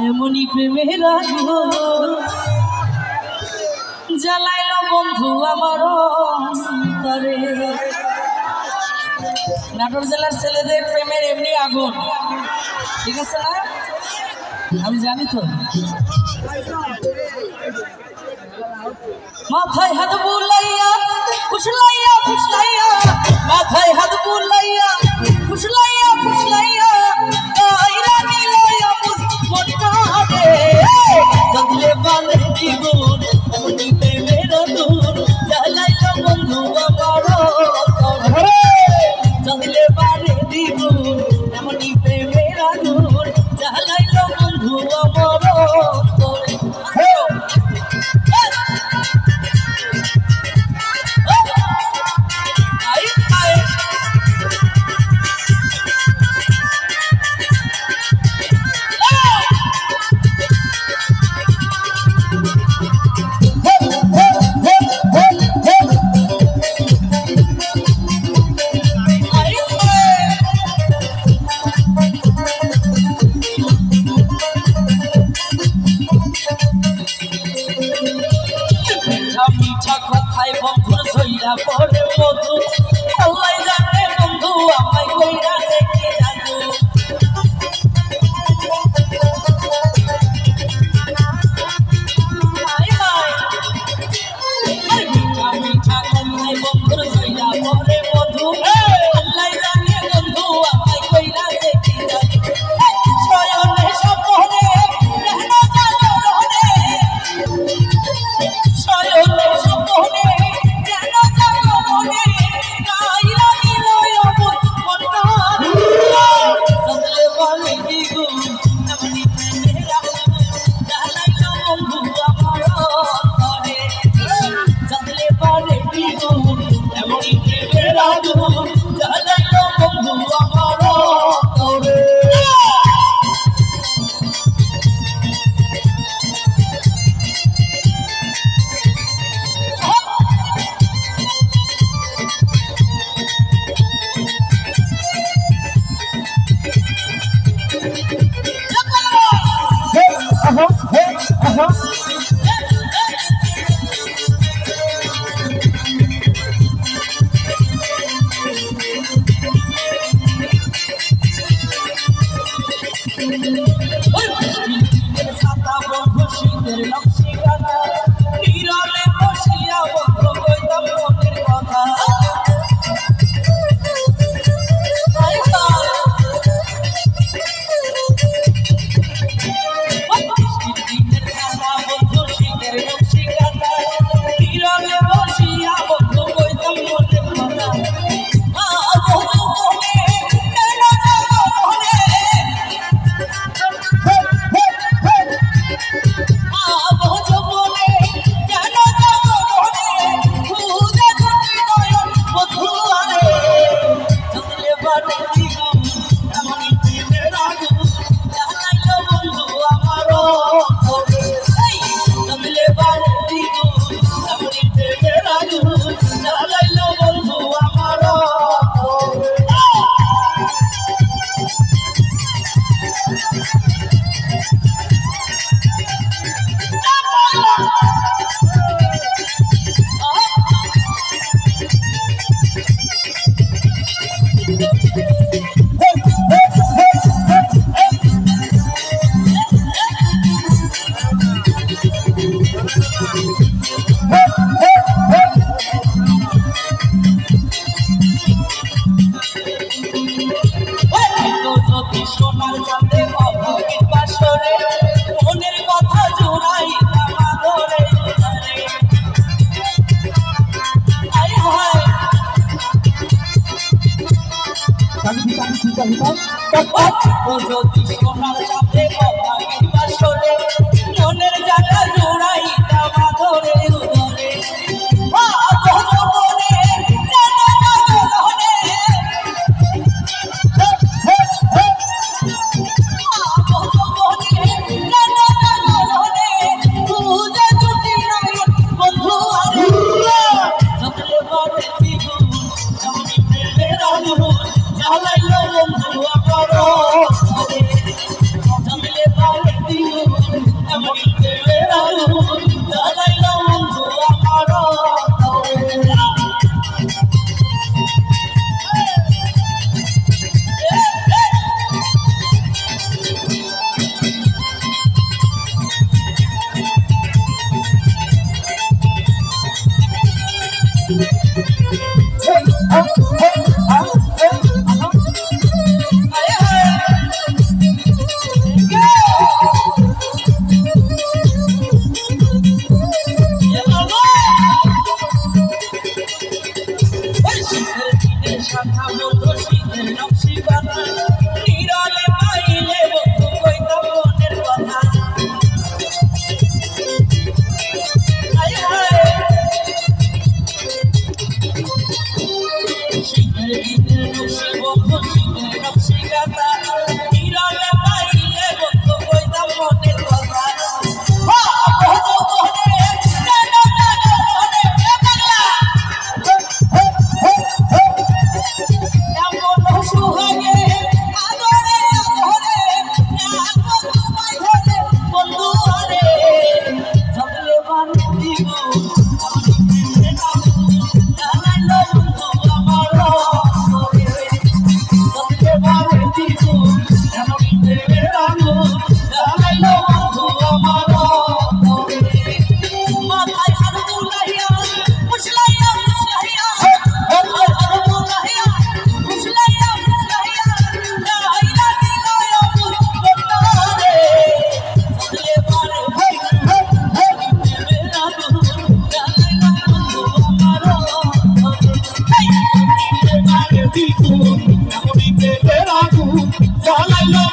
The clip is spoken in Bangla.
এমনি প্রেমের জ্বালাইল বন্ধু আমার অন্তরে। নাটোর জেলার ছেলেদের প্রেমের এমনি আগুন, ঠিক আছে না? আমি জানি তো। মাথায় হাত বুলাইয়া ফুসলাইয়া ফুসলাইয়া, মাথায় হাত বুলাইয়া ফুসলাইয়া ফুসলাইয়া, গায়রা নিলাইয়া মনটা রে জগলে বালে জীবন এমনি প্রেমের আগুন জ্বালাইল বন্ধু আমার অন্তরে। জগলে বালে জীবন এমনি প্রেমের আগুন জ্বালাইল বন্ধু আমার অন্তরে। মিঠা কথায় বন্ধুর সইরা পড়ে মধু, আল্লাহ জানে বন্ধু আমায় কইরা দেখে জাদু। মিঠা মিঠা কথায় বন্ধুর সইরা পড়ে মধু, আল্লাহ জানে বন্ধু আমায় কইরা দেখে জাদু। শয়নে স্বপ্নে কেন জানো রে, শয়নে স্বপ্নে কেন জানো রে, গায়রা নিলয় মনটা জগলে বলে দ্বিগুণ এমনি প্রেমের আগুন জ্বালাইল বন্ধু আমার অন্তরে। জগলে বলে দ্বিগুণ এমনি প্রেমের আগুন জ্বালাইল বন্ধু আমার অন্তরে। ছাতা বন্ধু শীতের নকশি কাটা, নীরবে বসিয়া বন্ধু কইতাম মনের কথা। দিনের ছাতা বন্ধু শীতের নকশি কাটা, নীরবে বসিয়া বন্ধু কইতাম মনের কথা। সোনার চাঁদে অভাগীর বাসরে মনের কথা জোড়াই তামা ধরে আয় হায় ও যদি সোনার চাঁদে অভাগীর বাসরে মনের জায়গা জোড়াই তামা ধরে ধরে Allah জলাইলো